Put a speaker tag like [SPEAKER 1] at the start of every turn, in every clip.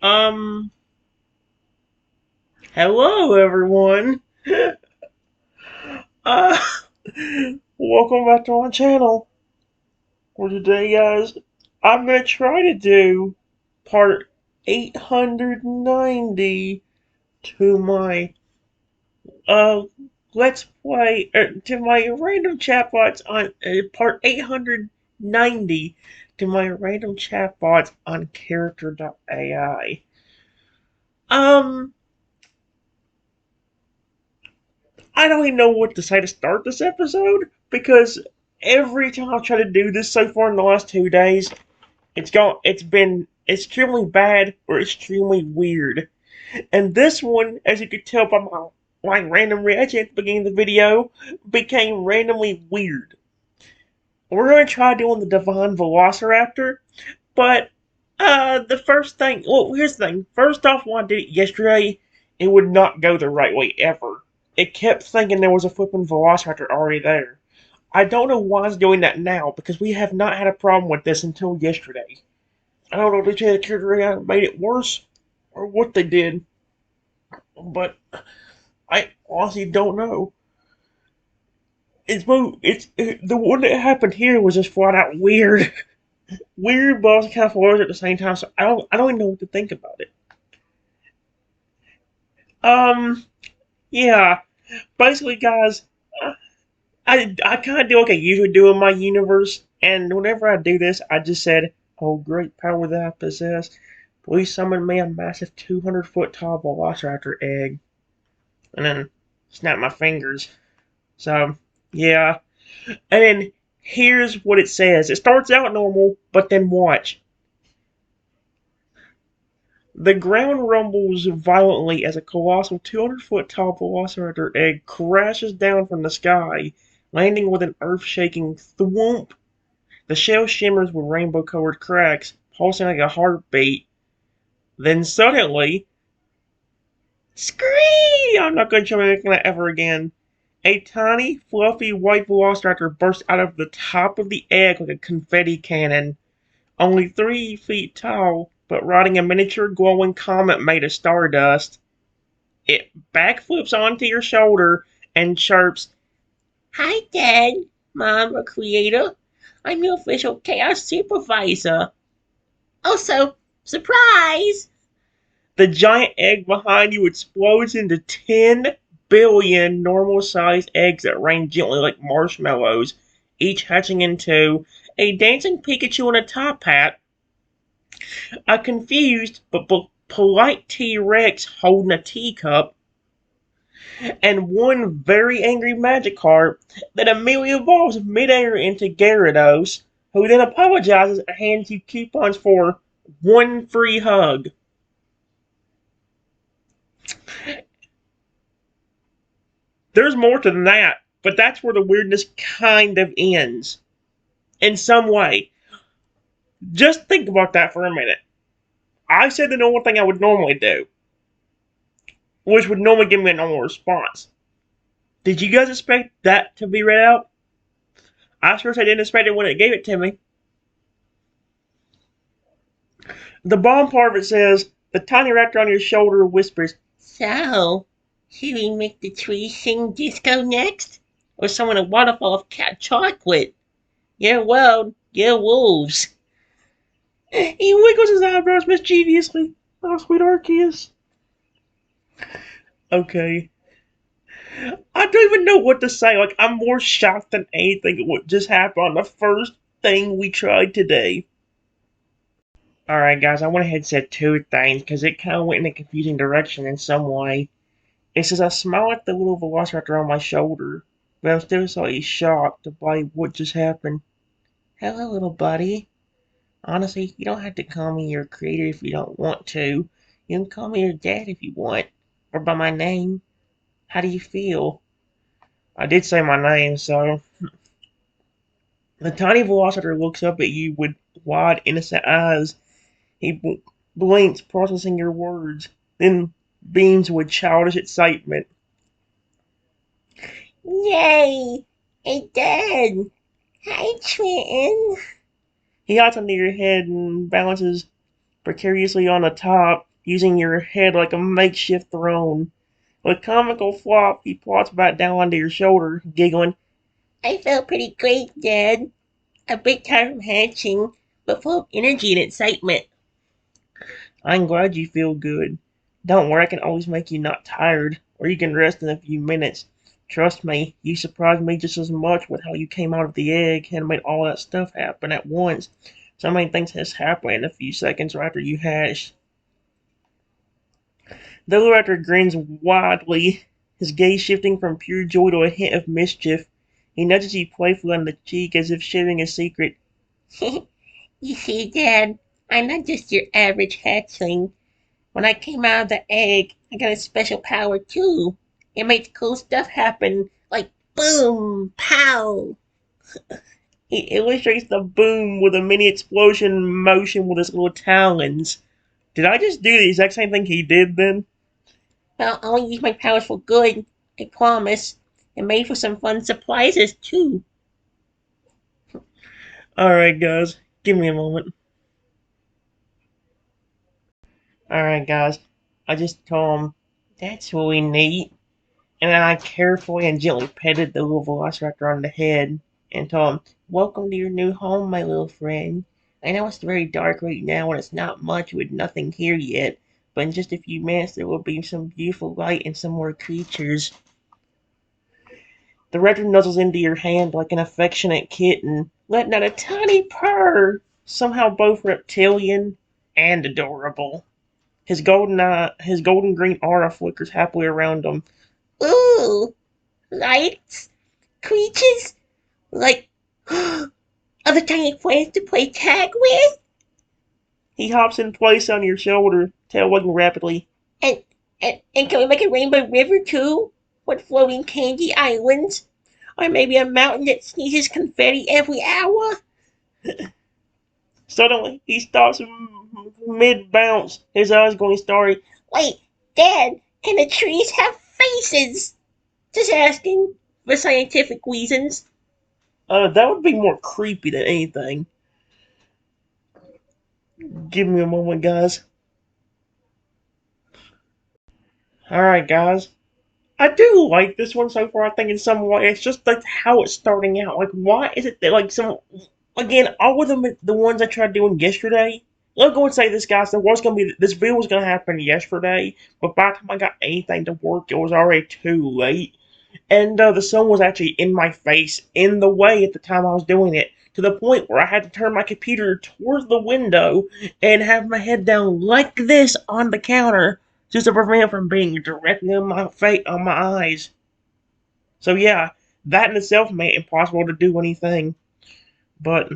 [SPEAKER 1] Um, Hello everyone. Uh, Welcome back to my channel. For today, guys, I'm gonna try to do part 890 to my uh let's play to my random chatbots on part 890 to my random chatbots on Character.ai. Um. I don't even know what to say to start this episode because every time I've tried to do this so far in the last 2 days, it's been extremely bad or extremely weird. And this one, as you could tell by my random reaction at the beginning of the video, became randomly weird. We're gonna try doing the Divine Velociraptor, but the first thing, well, here's the thing. First off, when I did it yesterday, it would not go the right way ever. It kept thinking there was a flipping Velociraptor already there. I don't know why it's doing that now, because we have not had a problem with this until yesterday. I don't know if they changed the Character.ai made it worse, or what they did, but I honestly don't know. The one that happened here was just flat out weird. Weird, but also kind of hilarious at the same time, so I don't even know what to think about it. Um, yeah. Basically, guys, I kind of do like I usually do in my universe, and whenever I do this, I just said, "Oh, great power that I possess, please summon me a massive 200-foot tall Velociraptor egg," and then snap my fingers. So, yeah. And then here's what it says. It starts out normal, but then watch. The ground rumbles violently as a colossal 200-foot tall Velociraptor egg crashes down from the sky, landing with an earth-shaking thwomp. The shell shimmers with rainbow-colored cracks, pulsing like a heartbeat. Then suddenly, scream! I'm not going to show anything like that ever again. A tiny, fluffy white Velociraptor bursts out of the top of the egg like a confetti cannon. Only 3 feet tall, but riding a miniature glowing comet made of stardust. It backflips onto your shoulder and chirps, "Hi, Dad, Mom, or Creator. I'm your official Chaos Supervisor. Also, surprise!" The giant egg behind you explodes into 10 billion normal sized eggs that rain gently like marshmallows, each hatching into a dancing Pikachu in a top hat, a confused but polite T Rex holding a teacup, and one very angry Magikarp that immediately evolves midair into Gyarados, who then apologizes and hands you coupons for one free hug. There's more to that, but that's where the weirdness kind of ends. In some way. Just think about that for a minute. I said the normal thing I would normally do, which would normally give me a normal response. Did you guys expect that to be read out? I sure didn't expect it when it gave it to me. The bottom part of it says, the tiny raptor on your shoulder whispers, "So, should we make the trees sing disco next? Or summon a waterfall of cat chocolate? Your world, your wolves." He wiggles his eyebrows mischievously. Oh, sweet Arceus. Okay. I don't even know what to say. Like, I'm more shocked than anything at what just happened on the first thing we tried today. Alright, guys, I went ahead and said two things because it kind of went in a confusing direction in some way. It says I smile at the little velociraptor on my shoulder, but I'm still slightly shocked by what just happened. Hello, little buddy. Honestly, you don't have to call me your creator if you don't want to. You can call me your dad if you want, or by my name. How do you feel? I did say my name, so. The tiny velociraptor looks up at you with wide, innocent eyes. He blinks, processing your words, then beams with childish excitement. Yay! Hey, Dad! Hi, Trenton! He hops under your head and balances precariously on the top. using your head like a makeshift throne. With comical flop, he plots back down onto your shoulder, giggling. I felt pretty great, Dad. A bit tired from hatching, but full of energy and excitement. I'm glad you feel good. Don't worry, I can always make you not tired, or you can rest in a few minutes. Trust me, you surprised me just as much with how you came out of the egg and made all that stuff happen at once. So many things has happened in a few seconds right after you hatched. The Velociraptor grins widely, his gaze shifting from pure joy to a hint of mischief. He nudges you playfully on the cheek as if sharing a secret. You see, Dad, I'm not just your average hatchling. When I came out of the egg, I got a special power too. It makes cool stuff happen, like boom, pow. He illustrates the boom with a mini explosion motion with his little talons. Did I just do the exact same thing he did then? Well, I'll use my powers for good, I promise. And made for some fun surprises too. Alright, guys, give me a moment. Alright, guys, I just told him, that's really neat. And then I carefully and gently petted the little velociraptor on the head and told him, welcome to your new home, my little friend. I know it's very dark right now and it's not much with nothing here yet, but in just a few minutes there will be some beautiful light and some more creatures. The raptor nuzzles into your hand like an affectionate kitten, letting out a tiny purr, somehow both reptilian and adorable. His golden green aura flickers happily around him. Ooh, lights, creatures, like other tiny friends to play tag with. He hops in place on your shoulder, tail wagging rapidly. And, and can we make a rainbow river too? With floating candy islands? Or maybe a mountain that sneezes confetti every hour? Suddenly, he stops mid-bounce, his eyes going starry. Wait, Dad, can the trees have faces? Just asking, for scientific reasons. That would be more creepy than anything. Give me a moment, guys. Alright, guys. I do like this one so far, I think, in some way. It's just like how it's starting out. Like, why is it that, like, some. Again, all of them, the ones I tried doing yesterday. I'll go and say this, guys. There was going to be. This video was going to happen yesterday, but by the time I got anything to work, it was already too late. And the sun was actually in my face, in the way at the time I was doing it, to the point where I had to turn my computer towards the window and have my head down like this on the counter just to prevent it from being directly on my face, on my eyes. So yeah, that in itself made it impossible to do anything. But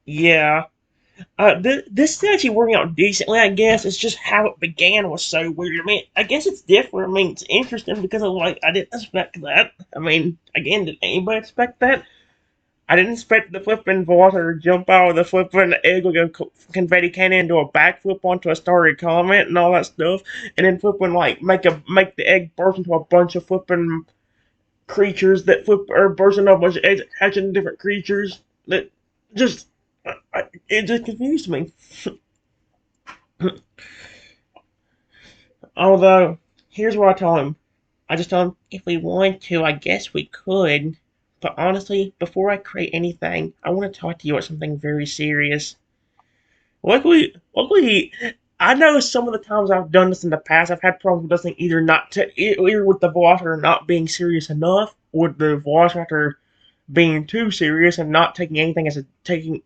[SPEAKER 1] yeah, this is actually working out decently, I guess. It's just how it began was so weird. I mean, I guess it's different. I mean, it's interesting because of, like, I didn't expect that. I mean, again, did anybody expect that? I didn't expect the flipping water to jump out of the flipping egg like a confetti cannon into a backflip onto a starry comet and all that stuff, and then flipping like make the egg burst into a bunch of flipping creatures that flip or burst into a bunch of eggs hatching different creatures that just it just confused me. Although, here's what I told him. I just told him, if we wanted to, I guess we could. But honestly, before I create anything, I want to talk to you about something very serious. Luckily, I know some of the times I've done this in the past, I've had problems with this thing either with the Velociraptor not being serious enough, or the Velociraptor being too serious and not taking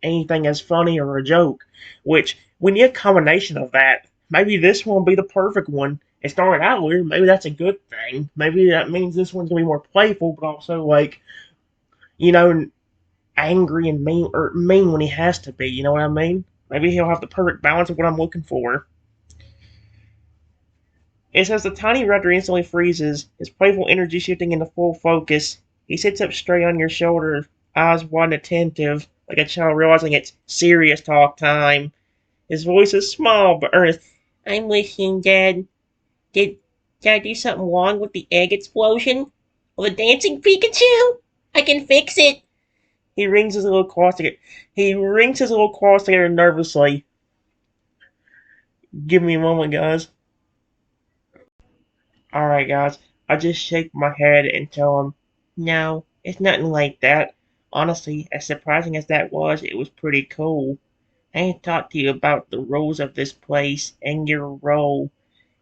[SPEAKER 1] anything as funny or a joke. Which, when you have a combination of that, maybe this one will be the perfect one. It started out weird, maybe that's a good thing. Maybe that means this one's gonna be more playful, but also like, you know, angry and mean when he has to be. You know what I mean? Maybe he'll have the perfect balance of what I'm looking for. It says the tiny raptor instantly freezes, his playful energy shifting into full focus. He sits up straight on your shoulder, eyes wide and attentive, like a child realizing it's serious talk time. His voice is small but earnest. I'm listening, Dad. Did I do something wrong with the egg explosion? Or the dancing Pikachu? I can fix it. He rings his little claws together. Nervously. Give me a moment, guys. Alright, guys. I just shake my head and tell him, no, it's nothing like that. Honestly, as surprising as that was, it was pretty cool. I ain't talked to you about the rules of this place and your role.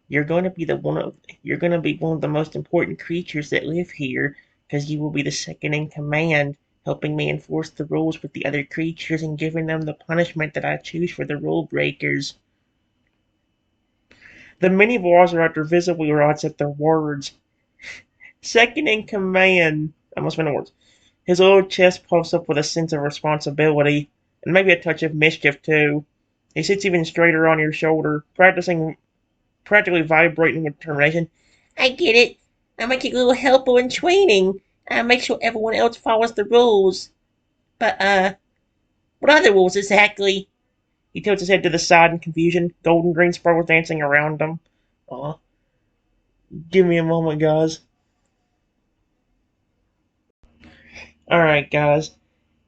[SPEAKER 1] You're going to be one of the most important creatures that live here, because you will be the second in command, helping me enforce the rules with the other creatures and giving them the punishment that I choose for the rule breakers. The mini Velociraptor visibly rots at their words. Second in command. I must spend the words. His little chest puffs up with a sense of responsibility, and maybe a touch of mischief too. He sits even straighter on your shoulder, practically vibrating with determination. I get it. I make you a little helper in training. I make sure everyone else follows the rules. But, what are the rules exactly? He tilts his head to the side in confusion, golden green sparkles dancing around him. Aw, give me a moment, guys. Alright, guys.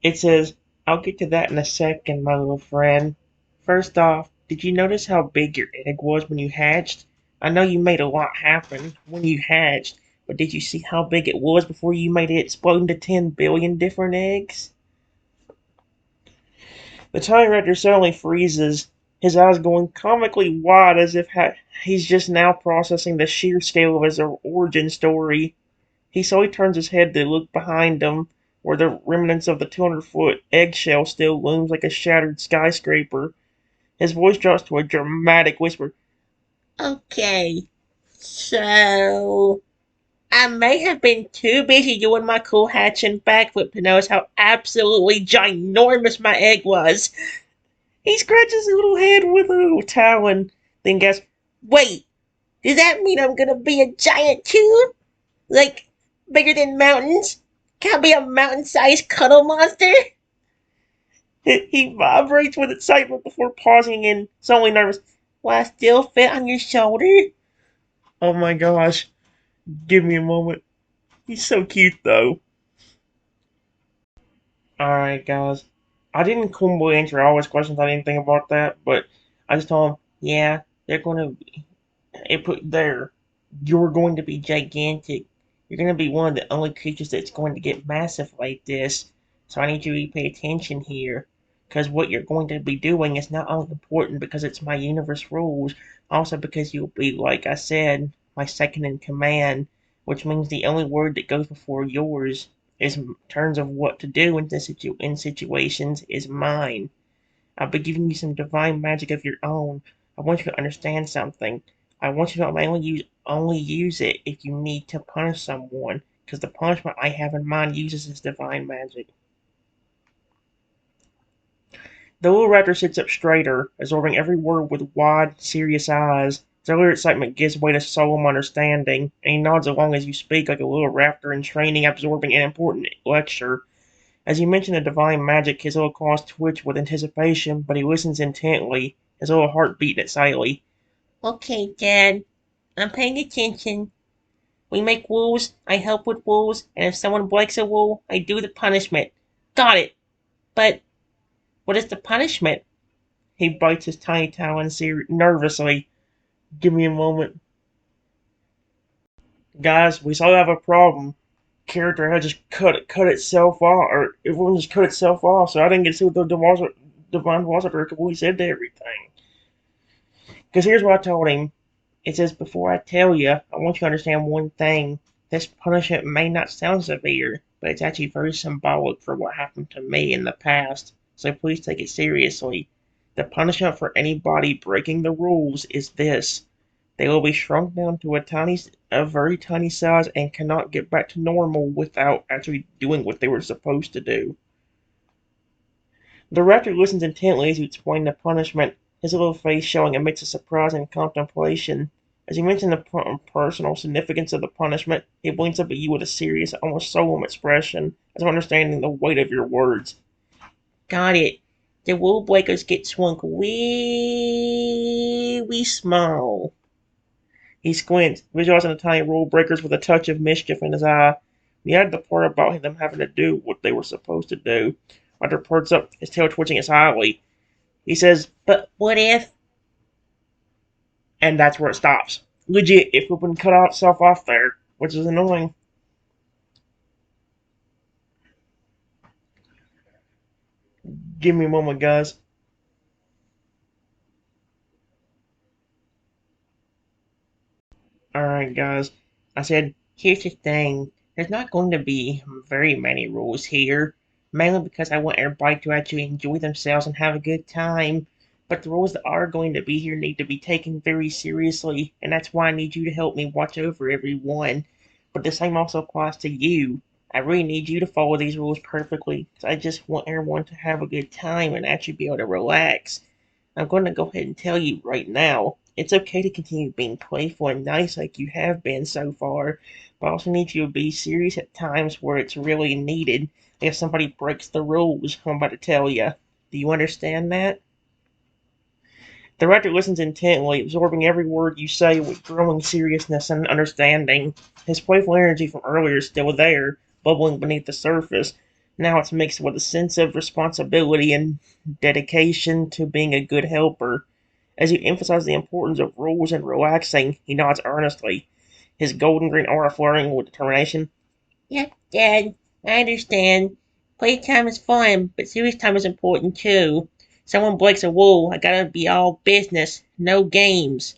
[SPEAKER 1] It says, I'll get to that in a second, my little friend. First off, did you notice how big your egg was when you hatched? I know you made a lot happen when you hatched, but did you see how big it was before you made it explode into 10 billion different eggs? The tiny raptor suddenly freezes, his eyes going comically wide as if he's just now processing the sheer scale of his origin story. He slowly turns his head to look behind him, where the remnants of the 200-foot eggshell still looms like a shattered skyscraper. His voice drops to a dramatic whisper. Okay, so I may have been too busy doing my cool hatch and backflip to notice how absolutely ginormous my egg was. He scratches his little head with a little talon, then gasps, wait, does that mean I'm gonna be a giant too? Like, bigger than mountains? Can I be a mountain-sized cuddle monster? He vibrates with excitement before pausing and suddenly nervous. Will I still fit on your shoulder? Oh my gosh. Give me a moment. He's so cute though. Alright, guys. I didn't coolly answer all his questions. I didn't think about that, but I just told him, yeah, they're going to it put there. You're going to be gigantic. You're going to be one of the only creatures that's going to get massive like this. So I need you to pay attention here. Because what you're going to be doing is not only important because it's my universe rules, also because you'll be, like I said, my second in command, which means the only word that goes before yours is in terms of what to do in situations is mine. I'll be giving you some divine magic of your own. I want you to understand something. I want you to only use it if you need to punish someone, because the punishment I have in mind uses this divine magic. The little raptor sits up straighter, absorbing every word with wide, serious eyes. His earlier excitement gives way to solemn understanding, and he nods along as you speak like a little raptor in training absorbing an important lecture. As you mention the divine magic, his little claws twitch with anticipation, but he listens intently, his little heart beating excitedly. Okay, Dad, I'm paying attention. We make rules, I help with rules, and if someone breaks a rule, I do the punishment. Got it. But what is the punishment? He bites his tiny talons nervously. Give me a moment. Guys, we still have a problem. Character had just cut itself off, or everyone just cut itself off, so I didn't get to see what the Divine Velociraptor said to everything. Because here's what I told him. It says, before I tell you, I want you to understand one thing. This punishment may not sound severe, but it's actually very symbolic for what happened to me in the past, so please take it seriously. The punishment for anybody breaking the rules is this. They will be shrunk down to a very tiny size and cannot get back to normal without actually doing what they were supposed to do. The raptor listens intently as you explain the punishment, his little face showing a mix of surprise and contemplation. As you mention the personal significance of the punishment, he blinks up at you with a serious, almost solemn expression, as if understanding the weight of your words. Got it. The rule breakers get shrunk wee small. He squints, visualizing the tiny rule breakers with a touch of mischief in his eye. He added the part about them having to do what they were supposed to do. Roger perks up, his tail twitching slightly. He says, but what if? And that's where it stops. Legit, it flipping cut itself off there, which is annoying. Give me a moment, guys. Alright, guys. I said, here's the thing. There's not going to be very many rules here, mainly because I want everybody to actually enjoy themselves and have a good time. But the rules that are going to be here need to be taken very seriously, and that's why I need you to help me watch over everyone. But the same also applies to you. I really need you to follow these rules perfectly, because I just want everyone to have a good time and actually be able to relax. I'm going to go ahead and tell you right now, it's okay to continue being playful and nice like you have been so far, but I also need you to be serious at times where it's really needed if somebody breaks the rules I'm about to tell you. Do you understand that? The writer listens intently, absorbing every word you say with growing seriousness and understanding. His playful energy from earlier is still there, bubbling beneath the surface. Now it's mixed with a sense of responsibility and dedication to being a good helper. As you emphasize the importance of rules and relaxing, he nods earnestly, his golden green aura flaring with determination. Yep, Dad, I understand. Playtime is fun, but serious time is important too. Someone breaks a rule, I gotta be all business, no games.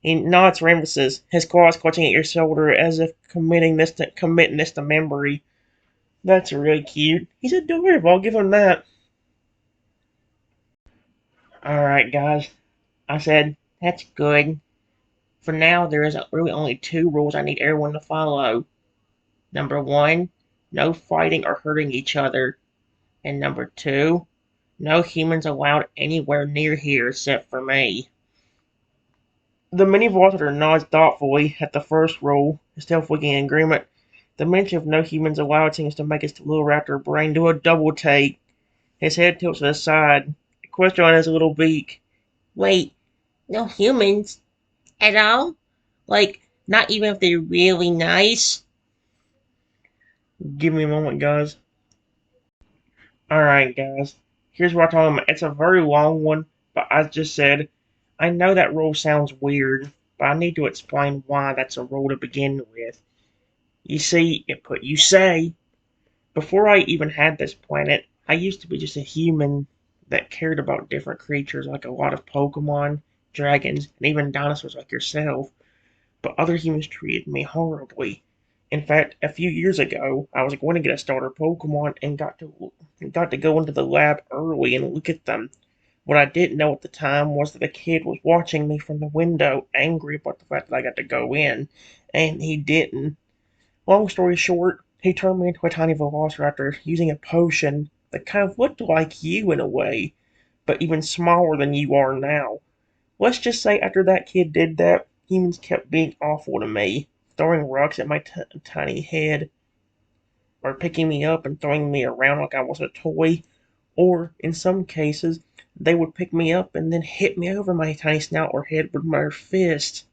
[SPEAKER 1] He nods for emphasis, his claws clutching at your shoulder as if committing this to memory. That's really cute. He's adorable, I'll give him that. Alright, guys. I said, that's good. For now, there is really only two rules I need everyone to follow. Number one, no fighting or hurting each other. And number two, no humans allowed anywhere near here except for me. The mini Velociraptor nods thoughtfully at the first rule, still flicking in agreement. The mention of no humans allowed seems to make his little raptor brain do a double take. His head tilts to the side, a question on his little beak. Wait, no humans? At all? Like, not even if they're really nice? Give me a moment, guys. Alright, guys. Here's what I'm talking about. It's a very long one, but as I just said, I know that rule sounds weird, but I need to explain why that's a rule to begin with. You see, you say, before I even had this planet, I used to be just a human that cared about different creatures like a lot of Pokemon, dragons, and even dinosaurs like yourself. But other humans treated me horribly. In fact, a few years ago, I was going to get a starter Pokemon and got to go into the lab early and look at them. What I didn't know at the time was that a kid was watching me from the window, angry about the fact that I got to go in, and he didn't. Long story short, he turned me into a tiny Velociraptor using a potion that kind of looked like you in a way, but even smaller than you are now. Let's just say after that kid did that, humans kept being awful to me, throwing rocks at my tiny head, or picking me up and throwing me around like I was a toy, or in some cases, they would pick me up and then hit me over my tiny snout or head with their fist.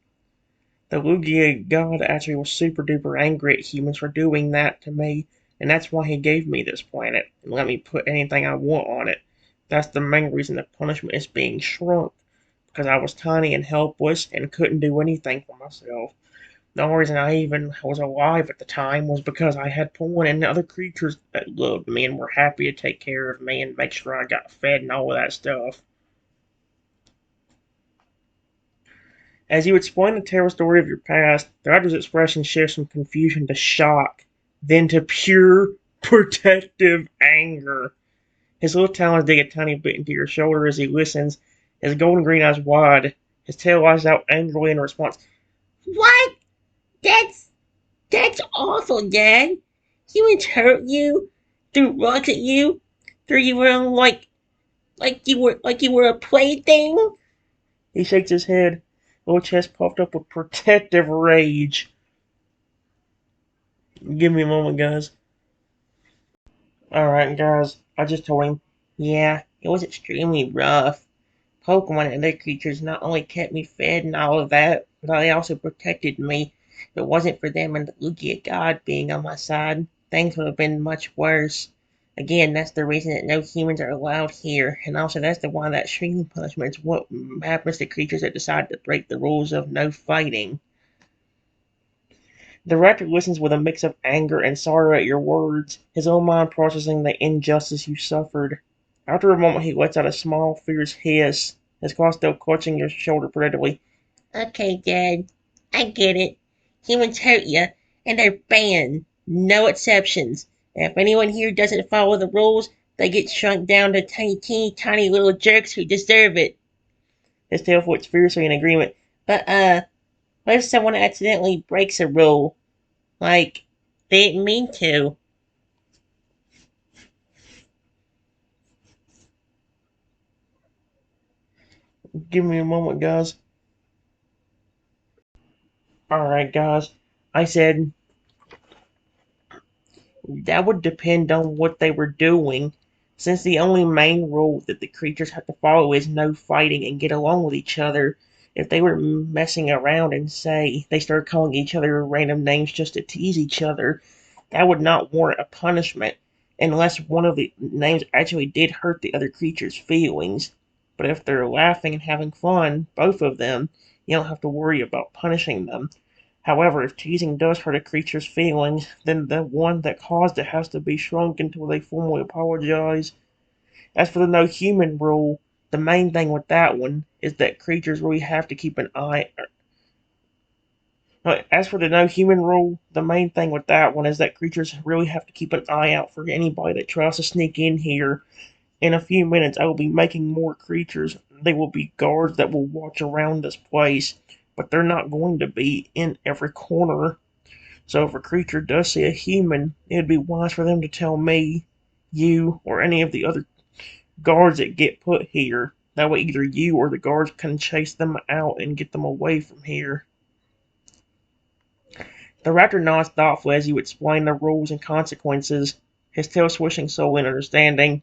[SPEAKER 1] The Lugia god actually was super duper angry at humans for doing that to me, and that's why he gave me this planet and let me put anything I want on it. That's the main reason the punishment is being shrunk, because I was tiny and helpless and couldn't do anything for myself. The only reason I even was alive at the time was because I had Pullen and other creatures that loved me and were happy to take care of me and make sure I got fed and all of that stuff. As you explain the terrible story of your past, the writer's expression shifts from confusion to shock, then to pure protective anger. His little talons dig a tiny bit into your shoulder as he listens, his golden green eyes wide, his tail lies out angrily in response. What? That's That's awful, Dad. Humans hurt you, threw rocks at you, threw you around like you were a plaything. He shakes his head, little chest puffed up with protective rage. Give me a moment, guys. Alright, guys, I just told him, yeah, it was extremely rough. Pokemon and other creatures not only kept me fed and all of that, but they also protected me. If it wasn't for them and the Lugia God being on my side, things would have been much worse. Again, that's the reason that no humans are allowed here, and also that's the why that shrinking punishment is what happens to creatures that decide to break the rules of no fighting. The raptor listens with a mix of anger and sorrow at your words, his own mind processing the injustice you suffered. After a moment, he lets out a small, fierce hiss, his claw still clutching your shoulder predictably. Okay, Dad, I get it. Humans hurt you, and they're banned. No exceptions. And if anyone here doesn't follow the rules, they get shrunk down to tiny little jerks who deserve it. His tail flicks fiercely in agreement. But, what if someone accidentally breaks a rule? Like, they didn't mean to. Give me a moment, guys. Alright, guys. I said that would depend on what they were doing, since the only main rule that the creatures have to follow is no fighting and get along with each other. If they were messing around and say they started calling each other random names just to tease each other, that would not warrant a punishment, unless one of the names actually did hurt the other creature's feelings. But if they're laughing and having fun, both of them, you don't have to worry about punishing them. However, if teasing does hurt a creature's feelings, then the one that caused it has to be shrunk until they formally apologize. As for the no human rule, the main thing with that one is that creatures really have to keep an eye. As for the no human rule, the main thing with that one is that creatures really have to keep an eye out for anybody that tries to sneak in here. In a few minutes, I will be making more creatures. They will be guards that will watch around this place, but they're not going to be in every corner. So if a creature does see a human, it'd be wise for them to tell me, you, or any of the other guards that get put here. That way either you or the guards can chase them out and get them away from here. The raptor nods thoughtfully as you explain the rules and consequences, his tail swishing solely in understanding.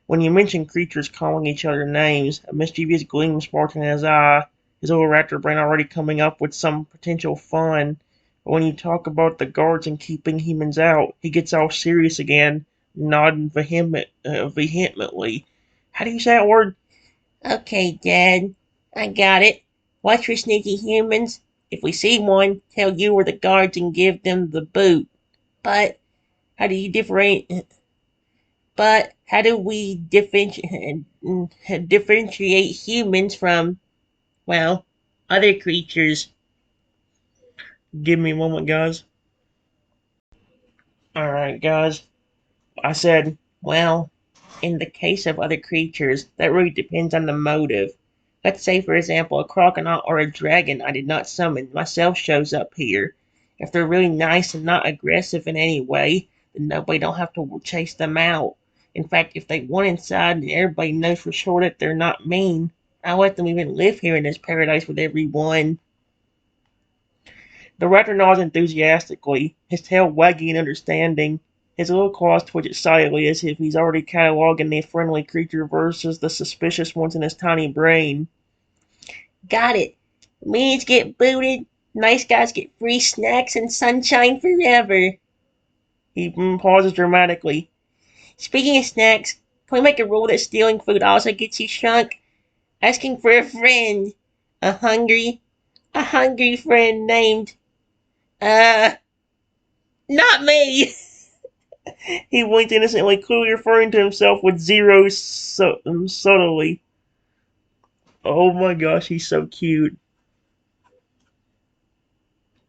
[SPEAKER 1] When you mention creatures calling each other names, a mischievous gleam sparkling in his eye, his little raptor brain already coming up with some potential fun. But when you talk about the guards and keeping humans out, he gets all serious again, nodding vehemently. How do you say that word? Okay, Dad. I got it. Watch for sneaky humans. If we see one, tell you or the guards and give them the boot. But how do you differentiate? But how do we differentiate humans from, well, other creatures? Give me a moment, guys. Alright, guys. I said, well, in the case of other creatures, that really depends on the motive. Let's say, for example, a crocodile or a dragon I did not summon myself shows up here. If they're really nice and not aggressive in any way, then nobody don't have to chase them out. In fact, if they want inside and everybody knows for sure that they're not mean, I'll let them even live here in this paradise with everyone. The raptor nods enthusiastically, his tail wagging in understanding. His little claws twitch excitedly as if he's already cataloging the friendly creature versus the suspicious ones in his tiny brain. Got it. Means get booted, nice guys get free snacks and sunshine forever. He pauses dramatically. Speaking of snacks, can we make a rule that stealing food also gets you shrunk? Asking for a friend. A hungry, a hungry friend named, uh, not me. He winked innocently, clearly referring to himself with zero subtly. Oh my gosh, he's so cute.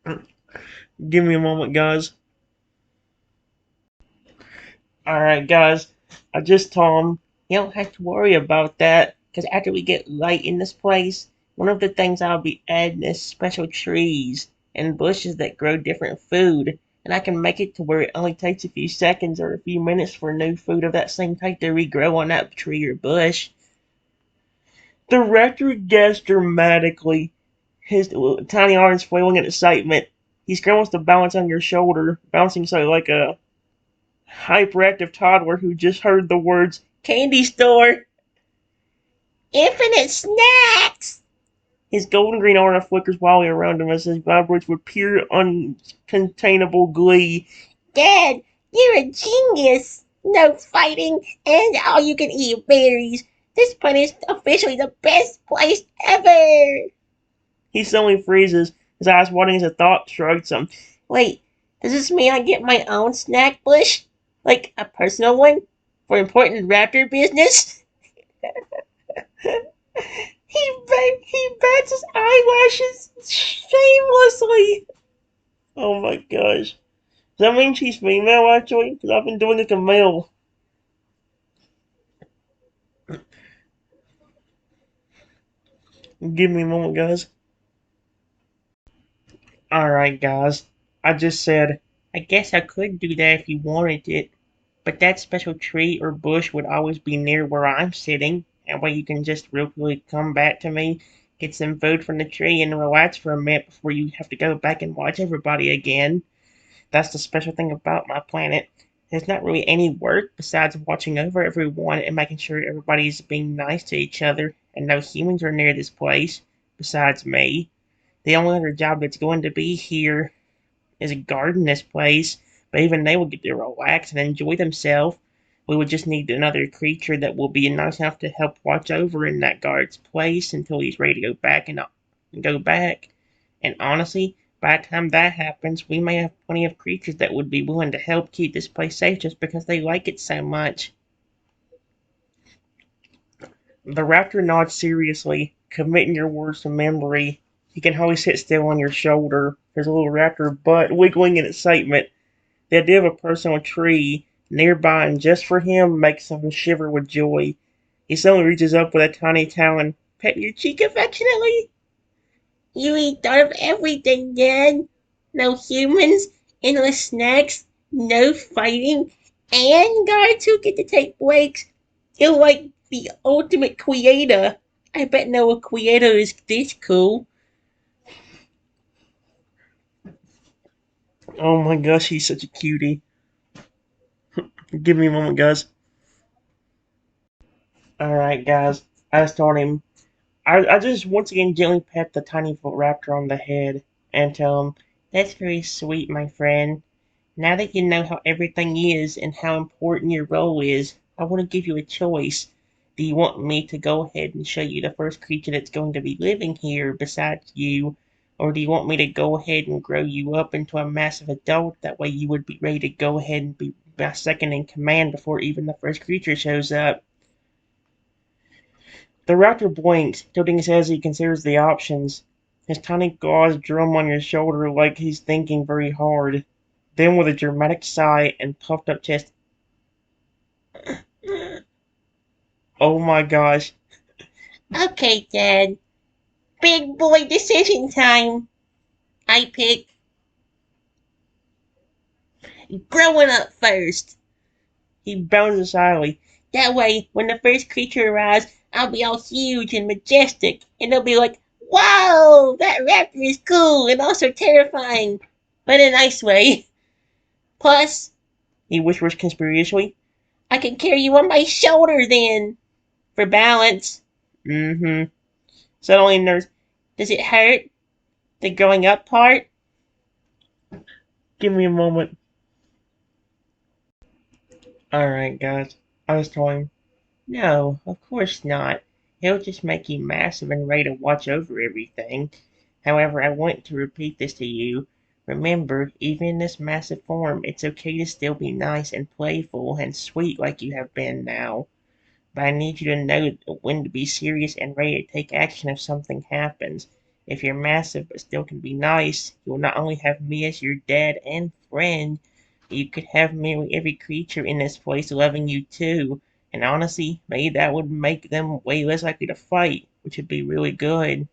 [SPEAKER 1] Give me a moment, guys. Alright, guys. I just told him, you don't have to worry about that, because after we get light in this place, one of the things I'll be adding is special trees and bushes that grow different food, and I can make it to where it only takes a few seconds or a few minutes for new food of that same type to regrow on that tree or bush. The rector gasps dramatically, his tiny arms flailing in excitement. He scrambles to balance on your shoulder, bouncing so like a hyperactive toddler who just heard the words candy store. Infinite snacks! His golden green aura flickers wildly around him as he vibrates with pure, uncontainable glee. Dad, you're a genius!
[SPEAKER 2] no fighting, and all you can eat berries. This place is officially the best place ever.
[SPEAKER 1] He suddenly freezes, his eyes watering as a thought strikes him.
[SPEAKER 2] Wait, does this mean I get my own snack bush? Like a personal one? For important raptor business?
[SPEAKER 1] He bats his eyelashes shamelessly. Oh my gosh. Does that mean she's female actually? Because I've been doing like a male. Give me a moment, guys. Alright, guys. I just said, I guess I could do that if you wanted it. But that special tree or bush would always be near where I'm sitting. That way you can just real quickly come back to me, get some food from the tree, and relax for a minute before you have to go back and watch everybody again. That's the special thing about my planet. There's not really any work besides watching over everyone and making sure everybody's being nice to each other, and no humans are near this place, besides me. The only other job that's going to be here is guarding this place, but even they will get to relax and enjoy themselves. We would just need another creature that will be nice enough to help watch over in that guard's place until he's ready to go back and go back. And honestly, by the time that happens, we may have plenty of creatures that would be willing to help keep this place safe just because they like it so much. The raptor nods seriously, committing your words to memory. He can hardly sit still on your shoulder, his little raptor butt wiggling in excitement. The idea of a personal tree nearby and just for him makes him shiver with joy. He suddenly reaches up with a tiny talon, petting your cheek affectionately.
[SPEAKER 2] You ain't thought of everything, Dad. No humans, endless snacks, no fighting, and guards who get to take breaks. You're like the ultimate creator. I bet no creator is this cool.
[SPEAKER 1] Oh my gosh, he's such a cutie. Give me a moment, guys. Alright, guys. I just told him. I just once again gently pat the tiny raptor on the head and tell him, That's very sweet, my friend. Now that you know how everything is and how important your role is, I want to give you a choice. Do you want me to go ahead and show you the first creature that's going to be living here besides you? Or do you want me to go ahead and grow you up into a massive adult? That way you would be ready to go ahead and be my second in command before even the first creature shows up. The raptor blinks, tilting his head as he considers the options. His tiny claws drum on your shoulder like he's thinking very hard. Then, with a dramatic sigh and puffed up chest, oh my gosh.
[SPEAKER 2] Okay, Dad. Big boy decision time. I pick growing up first.
[SPEAKER 1] He bounces shyly.
[SPEAKER 2] That way, when the first creature arrives, I'll be all huge and majestic, and they'll be like, "Wow, that raptor is cool and also terrifying, but in a nice way." Plus,
[SPEAKER 1] He whispers conspiracially.
[SPEAKER 2] I can carry you on my shoulder then, for balance.
[SPEAKER 1] Mm-hmm. Suddenly nurse.
[SPEAKER 2] Does it hurt? The growing up part?
[SPEAKER 1] Give me a moment. Alright, guys. I was telling him, No, of course not. It'll just make you massive and ready to watch over everything. However, I want to repeat this to you. Remember, even in this massive form, it's okay to still be nice and playful and sweet like you have been now. But I need you to know when to be serious and ready to take action if something happens. If you're massive but still can be nice, you'll not only have me as your dad and friend, you could have nearly every creature in this place loving you too. And honestly, maybe that would make them way less likely to fight, which would be really good.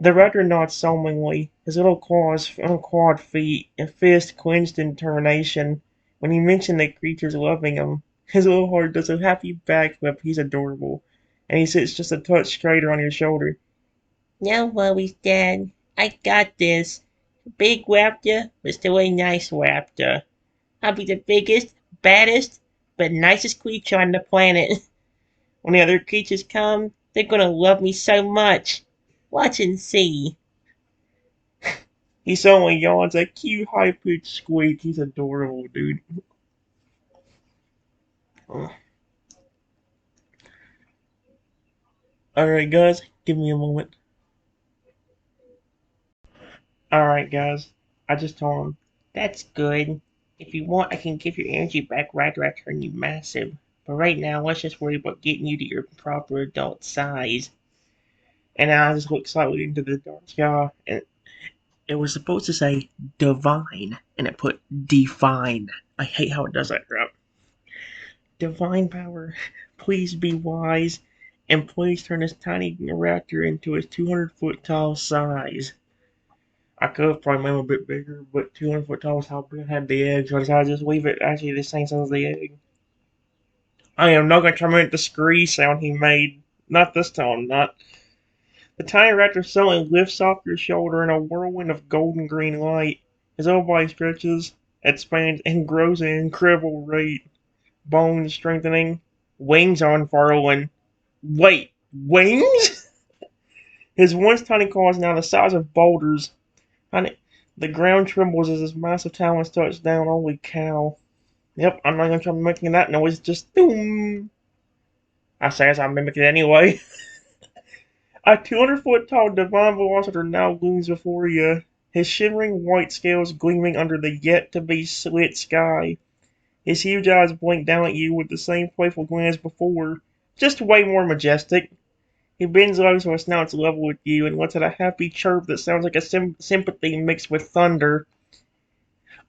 [SPEAKER 1] The raptor nods solemnly, his little clawed feet and fist clenched in determination. When he mentioned the creatures loving him, his little heart does a happy backflip. He's adorable. And he sits just a touch straighter on your shoulder.
[SPEAKER 2] No worries, Dad. I got this. Big raptor, but still a nice raptor. I'll be the biggest, baddest, but nicest creature on the planet. When the other creatures come, they're gonna love me so much. Watch and see.
[SPEAKER 1] He suddenly yawns a cute high-pitched squeak. He's adorable, dude. Alright, guys, give me a moment. Alright, guys, I just told him. That's good. If you want, I can give your energy back right after I turn you massive. But right now, let's just worry about getting you to your proper adult size. And I just looked slightly into the dark sky, and it was supposed to say divine, and it put define. I hate how it does that crap. Divine power, please be wise, and please turn this tiny raptor into its 200-foot tall size. I could have probably made him a bit bigger, but 200-foot tall is how big I had the egg, so I decided to just leave it actually the same size as the egg. I am not going to try to make the scree sound he made. Not this time, not. The tiny raptor suddenly lifts off your shoulder in a whirlwind of golden green light. His whole body stretches, expands, and grows at an incredible rate. Bones strengthening, wings unfurling. Wait, wings? His once tiny claws are now the size of boulders. The ground trembles as his massive talons touch down. Holy cow. Yep, I'm not gonna try making that noise, just boom. I say as I mimic it anyway. A 200-foot tall Divine Velociraptor now looms before you, his shimmering white scales gleaming under the yet-to-be lit sky. His huge eyes blink down at you with the same playful glance as before, just way more majestic. He bends low so his snout's level with you and lets out a happy chirp that sounds like a sympathy mixed with thunder.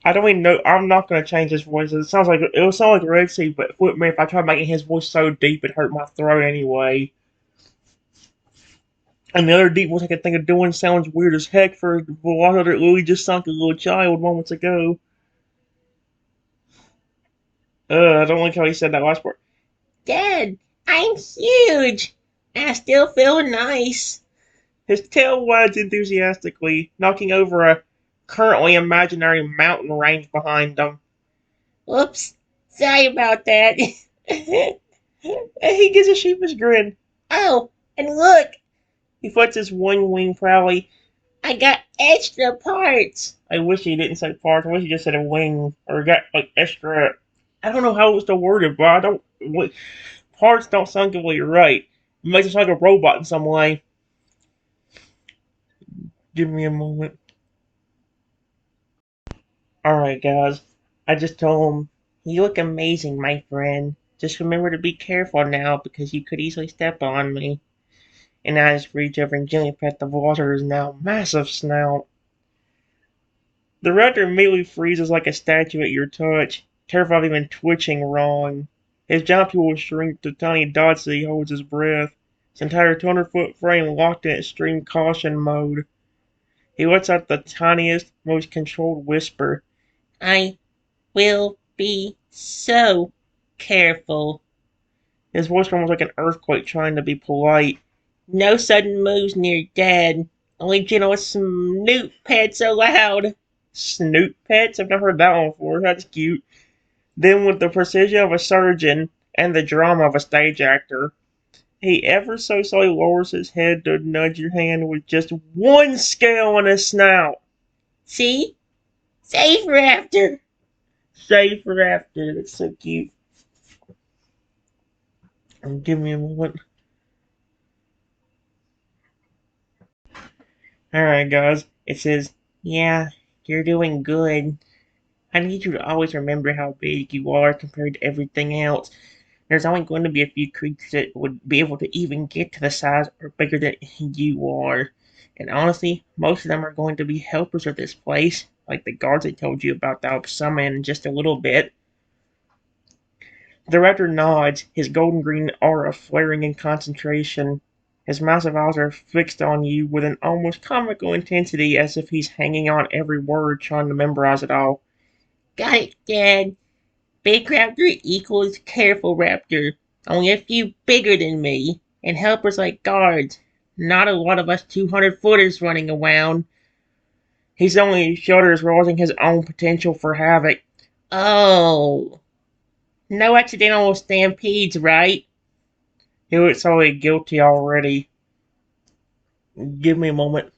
[SPEAKER 1] I don't even know. I'm not going to change his voice. It'll sound like Red Sea, but flip me if I try making his voice so deep it hurt my throat anyway. And the other deep voice I could think of doing sounds weird as heck for a velociraptor that literally just sunk a little child moments ago. I don't like how he said that last part.
[SPEAKER 2] Dad, I'm huge. I still feel nice.
[SPEAKER 1] His tail wags enthusiastically, knocking over a currently imaginary mountain range behind him.
[SPEAKER 2] Whoops. Sorry about that.
[SPEAKER 1] He gives a sheepish grin.
[SPEAKER 2] Oh, and look,
[SPEAKER 1] He flets his one wing proudly.
[SPEAKER 2] I got extra parts.
[SPEAKER 1] I wish he didn't say parts. I wish he just said a wing or got like extra. I don't know how it's to word it, but I don't. Parts don't sound completely right. It makes it sound like a robot in some way. Give me a moment. Alright, guys. I just told him, you look amazing, my friend. Just remember to be careful now because you could easily step on me. And I just reach over and gently pet the water's now massive snout. The raptor immediately freezes like a statue at your touch, terrified of even twitching wrong. His giant pupils shrink to tiny dots as he holds his breath, his entire 200-foot frame locked in extreme caution mode. He lets out the tiniest, most controlled whisper.
[SPEAKER 2] I will be so careful.
[SPEAKER 1] His voice trembles like an earthquake trying to be polite.
[SPEAKER 2] No sudden moves near Dad. Only gentle snoot pets allowed.
[SPEAKER 1] Snoot pets? I've never heard that one before. That's cute. Then, with the precision of a surgeon and the drama of a stage actor, he ever so slowly lowers his head to nudge your hand with just one scale on his snout.
[SPEAKER 2] See? Save for after.
[SPEAKER 1] Save for after. That's so cute. Give me a moment. Alright, guys. It says, yeah, you're doing good. I need you to always remember how big you are compared to everything else. There's only going to be a few creatures that would be able to even get to the size or bigger than you are. And honestly, most of them are going to be helpers of this place, like the guards I told you about that I'll summon in just a little bit. The raptor nods, his golden green aura flaring in concentration. His massive eyes are fixed on you with an almost comical intensity as if he's hanging on every word trying to memorize it all.
[SPEAKER 2] Got it, Dad. Big raptor equals careful raptor. Only a few bigger than me, and helpers like guards. Not a lot of us 200-footers running around.
[SPEAKER 1] He suddenly shudders, realizing his own potential for havoc.
[SPEAKER 2] Oh. No accidental stampedes, right?
[SPEAKER 1] He looks solely guilty already. Give me a moment.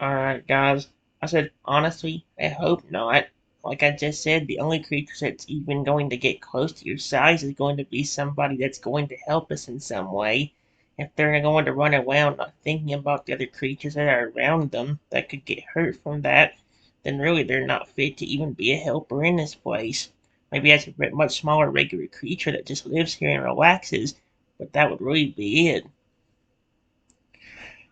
[SPEAKER 1] Alright, guys. I said, honestly, I hope not. Like I just said, the only creature that's even going to get close to your size is going to be somebody that's going to help us in some way. If they're going to run around not thinking about the other creatures that are around them that could get hurt from that, then really they're not fit to even be a helper in this place. Maybe as a much smaller regular creature that just lives here and relaxes, but that would really be it.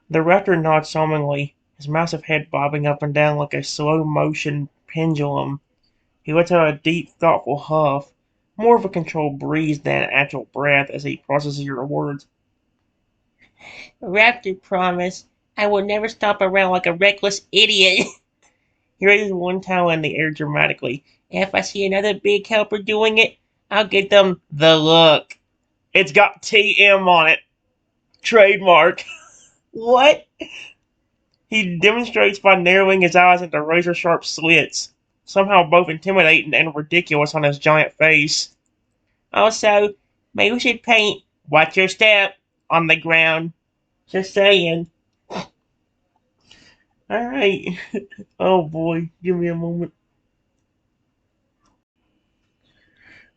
[SPEAKER 1] The raptor nods solemnly, his massive head bobbing up and down like a slow-motion pendulum. He lets out a deep, thoughtful huff, more of a controlled breeze than an actual breath as he processes your words.
[SPEAKER 2] Raptor promise I will never stop around like a reckless idiot.
[SPEAKER 1] He raises one towel in the air dramatically.
[SPEAKER 2] If I see another big helper doing it, I'll get them
[SPEAKER 1] The look. It's got TM on it. Trademark.
[SPEAKER 2] what?
[SPEAKER 1] He demonstrates by narrowing his eyes into razor-sharp slits, somehow both intimidating and ridiculous on his giant face.
[SPEAKER 2] Also, maybe we should paint
[SPEAKER 1] Watch your step on the ground.
[SPEAKER 2] just saying.
[SPEAKER 1] Alright. Oh boy, give me a moment.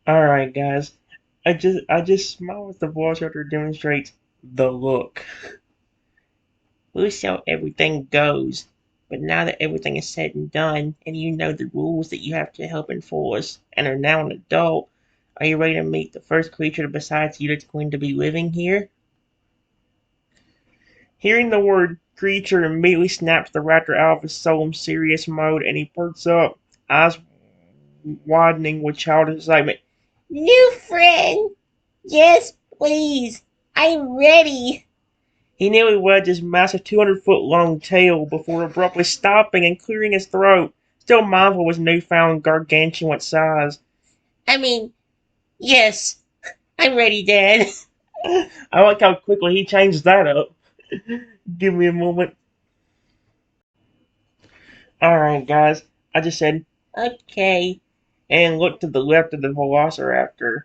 [SPEAKER 1] Alright, guys. I just smile as the Velociraptor demonstrates the look.
[SPEAKER 2] We'll see how everything goes. But now that everything is said and done, and you know the rules that you have to help enforce, and are now an adult, are you ready to meet the first creature besides you that's going to be living here?
[SPEAKER 1] Hearing the word creature immediately snaps the raptor out of his solemn serious mode and he perks up, eyes widening with childish excitement.
[SPEAKER 2] New friend! Yes, please. I'm ready.
[SPEAKER 1] He nearly wagged his massive 200-foot long tail before abruptly stopping and clearing his throat, still mindful of his newfound gargantuan size.
[SPEAKER 2] I mean, yes, I'm ready, Dad.
[SPEAKER 1] I like how quickly he changed that up. Give me a moment. Alright, guys. I just said,
[SPEAKER 2] Okay.
[SPEAKER 1] and looked to the left of the Velociraptor.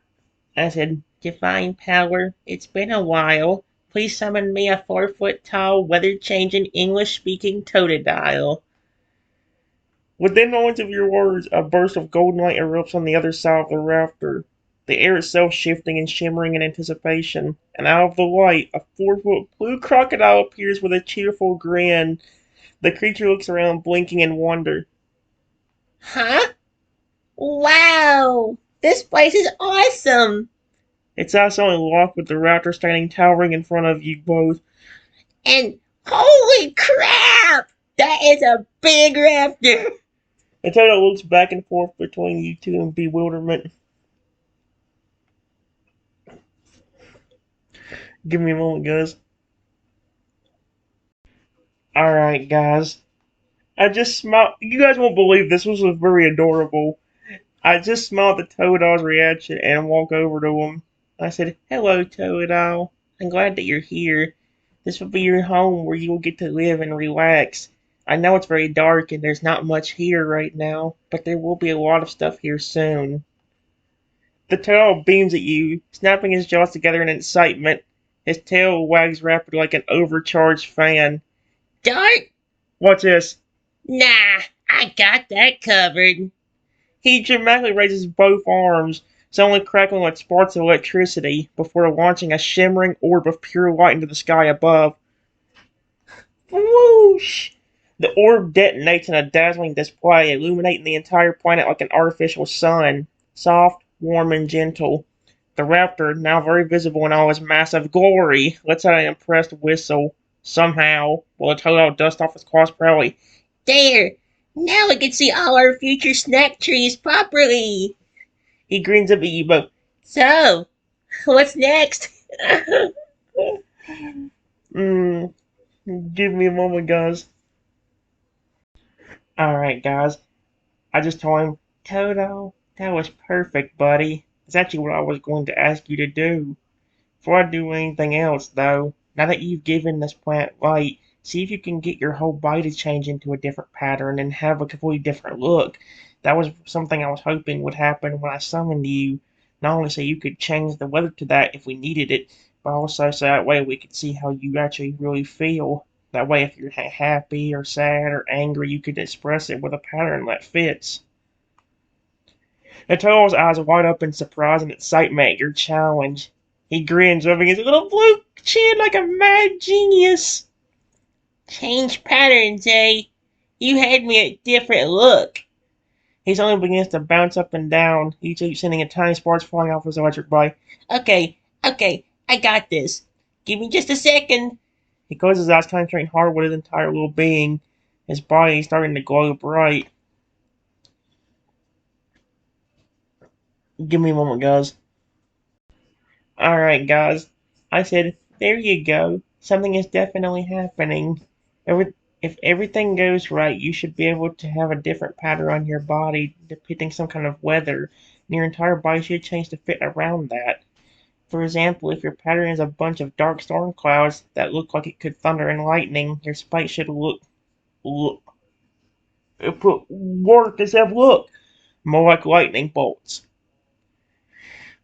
[SPEAKER 2] I said, Divine Power, it's been a while. Please summon me a 4 foot tall, weather changing, English speaking totodile.
[SPEAKER 1] Within moments of your words, a burst of golden light erupts on the other side of the rafter, the air itself shifting and shimmering in anticipation, and out of the light, a 4 foot blue crocodile appears with a cheerful grin. The creature looks around, blinking in wonder.
[SPEAKER 2] Huh? Wow! This place is awesome!
[SPEAKER 1] Its eyes suddenly lock with the raptor standing towering in front of you both.
[SPEAKER 2] And holy crap! That is a big raptor!
[SPEAKER 1] The turtle looks back and forth between you two in bewilderment. Give me a moment, guys. Alright, guys. I just smiled. You guys won't believe this was very adorable. I just smiled at Toadale's reaction and walked over to him. I said, "Hello, Toadale. I'm glad that you're here. This will be your home where you will get to live and relax. I know it's very dark and there's not much here right now, but there will be a lot of stuff here soon." The Toadale beams at you, snapping his jaws together in excitement. His tail wags rapidly like an overcharged fan.
[SPEAKER 2] Dark?
[SPEAKER 1] What's this?
[SPEAKER 2] Nah, I got that covered.
[SPEAKER 1] He dramatically raises both arms, suddenly crackling with sparks of electricity, before launching a shimmering orb of pure light into the sky above. Whoosh! The orb detonates in a dazzling display, illuminating the entire planet like an artificial sun, soft, warm, and gentle. The raptor, now very visible in all his massive glory, lets out an impressed whistle, somehow, while the Totodile dusts off his claws proudly.
[SPEAKER 2] There! Now we can see all our future snack trees properly.
[SPEAKER 1] He grins up at you both.
[SPEAKER 2] So, what's next?
[SPEAKER 1] Give me a moment, guys. Alright, guys. I just told him, Toto, that was perfect, buddy. It's actually what I was going to ask you to do. Before I do anything else, though, now that you've given this plant light, see if you can get your whole body to change into a different pattern and have a completely different look. That was something I was hoping would happen when I summoned you. Not only so you could change the weather to that if we needed it, but also so that way we could see how you actually really feel. That way, if you're happy or sad or angry, you could express it with a pattern that fits. The turtle's eyes wide up in surprise and excitement at your challenge. He grins, rubbing his little blue chin like a mad genius.
[SPEAKER 2] Change patterns, eh? You had me a different look.
[SPEAKER 1] His arm begins to bounce up and down, each sending a tiny sparks flying off his electric bike.
[SPEAKER 2] Okay, I got this. Give me just a second.
[SPEAKER 1] He closes his eyes, concentrating hard with his entire little being. His body is starting to glow bright. Give me a moment, guys. Alright, guys. I said, there you go. Something is definitely happening. If everything goes right, you should be able to have a different pattern on your body depicting some kind of weather, and your entire body should change to fit around that. For example, if your pattern is a bunch of dark storm clouds that look like it could thunder and lightning, your spike should look work instead of look more like lightning bolts.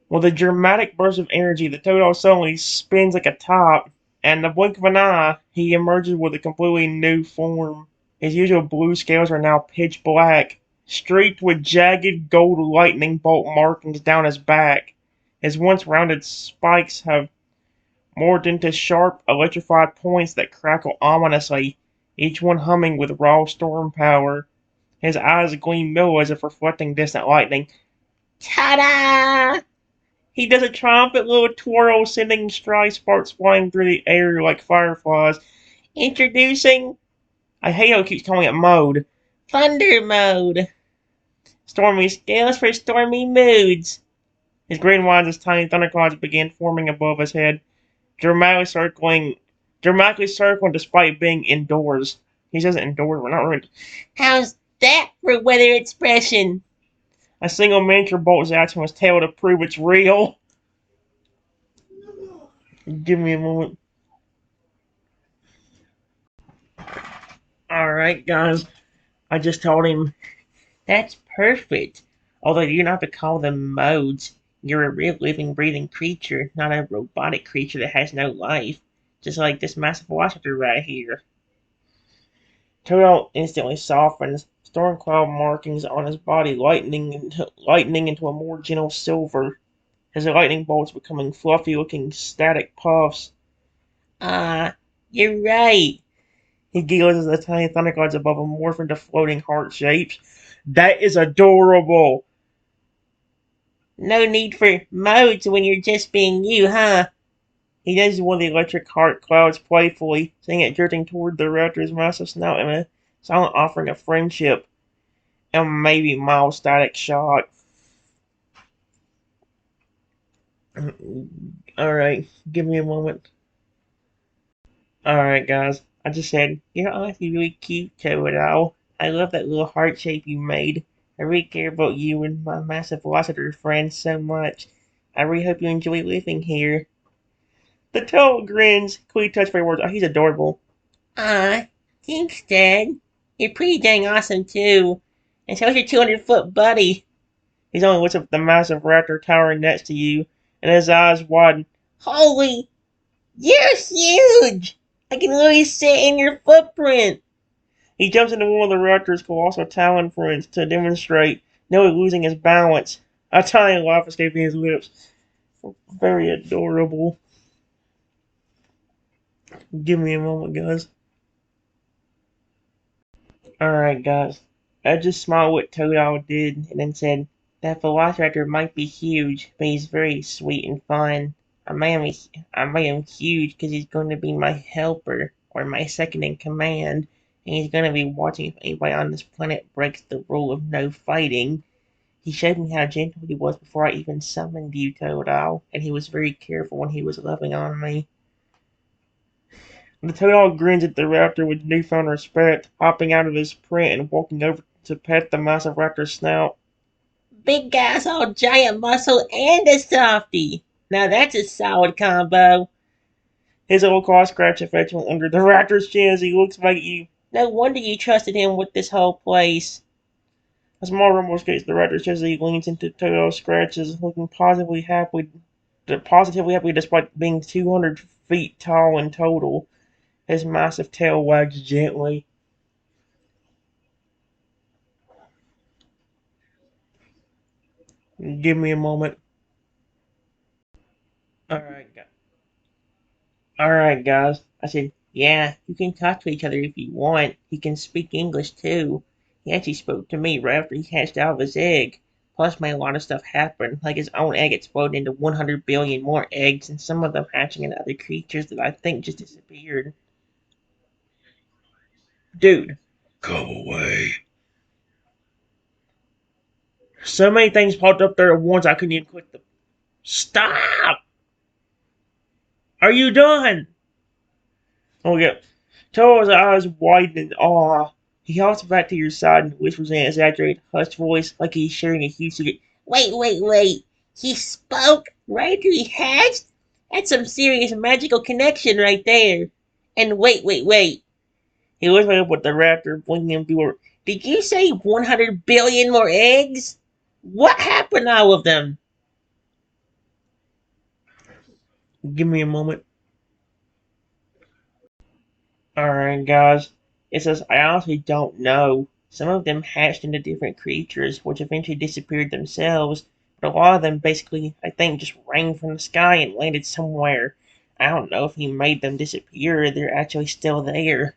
[SPEAKER 1] With a dramatic burst of energy, the Toadol suddenly spins like a top, and in the blink of an eye, he emerges with a completely new form. His usual blue scales are now pitch black, streaked with jagged gold lightning bolt markings down his back. His once rounded spikes have morphed into sharp, electrified points that crackle ominously, each one humming with raw storm power. His eyes gleam yellow as if reflecting distant lightning.
[SPEAKER 2] Ta-da!
[SPEAKER 1] He does a triumphant little twirl, sending stray sparks flying through the air like fireflies. Introducing, I hate how he keeps calling it mode.
[SPEAKER 2] Thunder mode.
[SPEAKER 1] Stormy scales for stormy moods. His green winds as tiny thunderclouds begin forming above his head, dramatically circling despite being indoors. He says indoors, we're not really.
[SPEAKER 2] How's that for weather expression?
[SPEAKER 1] A single miniature bolts out from his tail to prove it's real. Give me a moment. Alright, guys. I just told him that's perfect. Although you don't have to call them modes. You're a real living, breathing creature, not a robotic creature that has no life. Just like this massive velociraptor right here. Toto instantly softens, storm cloud markings on his body lightening into a more gentle silver, his lightning bolts becoming fluffy-looking static puffs.
[SPEAKER 2] You're right.
[SPEAKER 1] He giggles as the tiny thunderclouds above him morph into floating heart shapes. That is adorable!
[SPEAKER 2] No need for modes when you're just being you, huh?
[SPEAKER 1] He nudges one of the electric heart clouds playfully, seeing it drifting toward the raptor's massive snout in a silent offering of friendship and maybe mild static shock. Alright, give me a moment. Alright, guys. I just said, you're honestly really cute, Toadol. I love that little heart shape you made. I really care about you and my massive velociraptor friends so much. I really hope you enjoy living here. The Toad grins, quickly touched by words. Oh, he's adorable.
[SPEAKER 2] Thanks, Dad. You're pretty dang awesome, too. And so's your 200-foot buddy.
[SPEAKER 1] He's only looks up at the massive raptor towering next to you, and his eyes widen.
[SPEAKER 2] Holy, you're huge! I can literally sit in your footprint.
[SPEAKER 1] He jumps into one of the raptor's colossal talon friends to demonstrate, nearly losing his balance. A tiny laugh escaping his lips. Very adorable. Give me a moment, guys. Alright, guys. I just smiled what Toadol did and then said, that Velociraptor might be huge, but he's very sweet and fun. I made him huge because he's going to be my helper, or my second in command, and he's going to be watching if anybody on this planet breaks the rule of no fighting. He showed me how gentle he was before I even summoned you, Toadol, and he was very careful when he was loving on me. The Toadol grins at the raptor with newfound respect, hopping out of his print and walking over to pet the massive raptor's snout.
[SPEAKER 2] Big guy's all giant muscle and a softie. Now that's a solid combo.
[SPEAKER 1] His little claw scratch affectionately under the raptor's chin as he looks back at you.
[SPEAKER 2] No wonder you trusted him with this whole place.
[SPEAKER 1] A small rumble escapes the raptor's chest as he leans into Toadol's scratches, looking positively happy despite being 200 feet tall in total. His massive tail wags gently. Give me a moment. Alright, Alright, guys. I said, yeah, you can talk to each other if you want. He can speak English too. He actually spoke to me right after he hatched out of his egg. Plus, made a lot of stuff happen, like his own egg exploded into 100 billion more eggs, and some of them hatching into other creatures that I think just disappeared. Dude, come away. So many things popped up there at once I couldn't even click them. Stop! Are you done? Oh yeah. Toa's eyes widen in awe. He hops back to your side and whispers in an exaggerated, hushed voice like he's sharing a huge secret. Wait. He spoke right after he hatched? That's some serious magical connection right there. And wait. He looks up with the raptor blinking bewildered. Did you say 100 billion more eggs? What happened to all of them? Give me a moment. Alright, guys. It says, I honestly don't know. Some of them hatched into different creatures, which eventually disappeared themselves, but a lot of them basically, I think, just rang from the sky and landed somewhere. I don't know if he made them disappear or they're actually still there.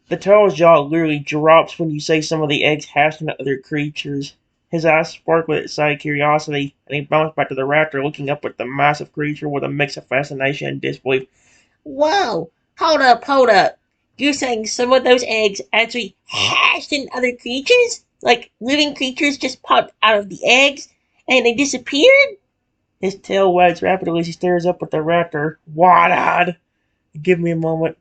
[SPEAKER 1] The turtle's jaw literally drops when you say some of the eggs hatched into other creatures. His eyes sparkle with excited curiosity, and he bounces back to the raptor, looking up at the massive creature with a mix of fascination and disbelief. Whoa! Hold up. You're saying some of those eggs actually hatched in other creatures? Like living creatures just popped out of the eggs and they disappeared? His tail wags rapidly as he stares up at the raptor, wide-eyed. Give me a moment.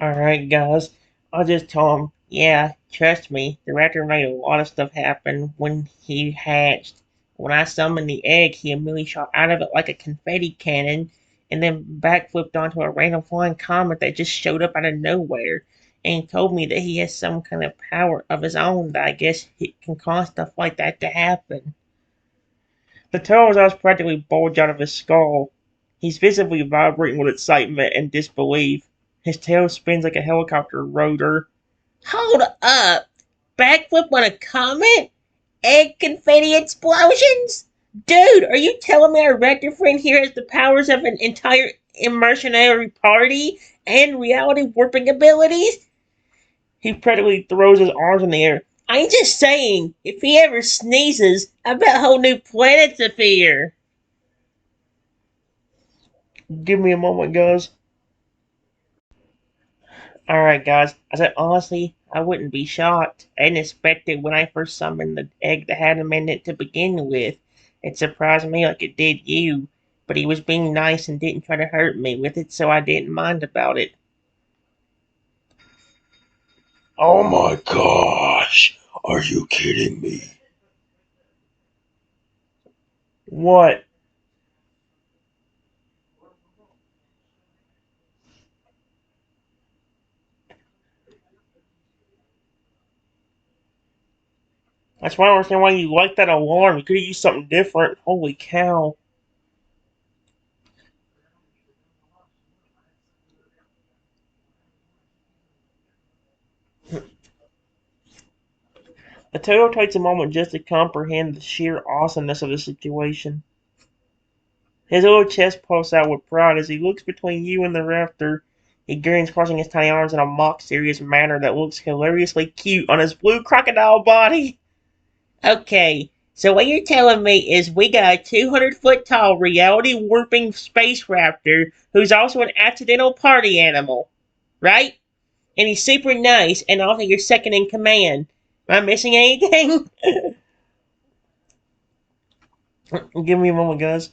[SPEAKER 1] Alright, guys. I'll just tell him, yeah, trust me, the raptor made a lot of stuff happen when he hatched. When I summoned the egg, he immediately shot out of it like a confetti cannon, and then backflipped onto a random flying comet that just showed up out of nowhere, and told me that he has some kind of power of his own that I guess he can cause stuff like that to happen. The turtle's eyes practically bulge out of his skull. He's visibly vibrating with excitement and disbelief. His tail spins like a helicopter rotor. Hold up! Backflip on a comet? Egg confetti explosions? Dude, are you telling me our rector friend here has the powers of an entire immersionary party and reality warping abilities? He practically throws his arms in the air. I'm just saying, if he ever sneezes, I bet whole new planets appear. Give me a moment, guys. Alright, guys. I said, honestly, I wouldn't be shocked. I didn't expect it when I first summoned the egg that had him in it to begin with. It surprised me like it did you. But he was being nice and didn't try to hurt me with it, so I didn't mind about it. Oh my gosh! Are you kidding me? What? That's why I don't understand why you like that alarm. You could have used something different. Holy cow. The turtle takes a moment just to comprehend the sheer awesomeness of the situation. His little chest puffs out with pride as he looks between you and the rafter. He grins, crossing his tiny arms in a mock serious manner that looks hilariously cute on his blue crocodile body. Okay, so what you're telling me is we got a 200-foot tall reality warping space raptor who's also an accidental party animal, right? And he's super nice and also your second in command. Am I missing anything? Give me a moment, guys.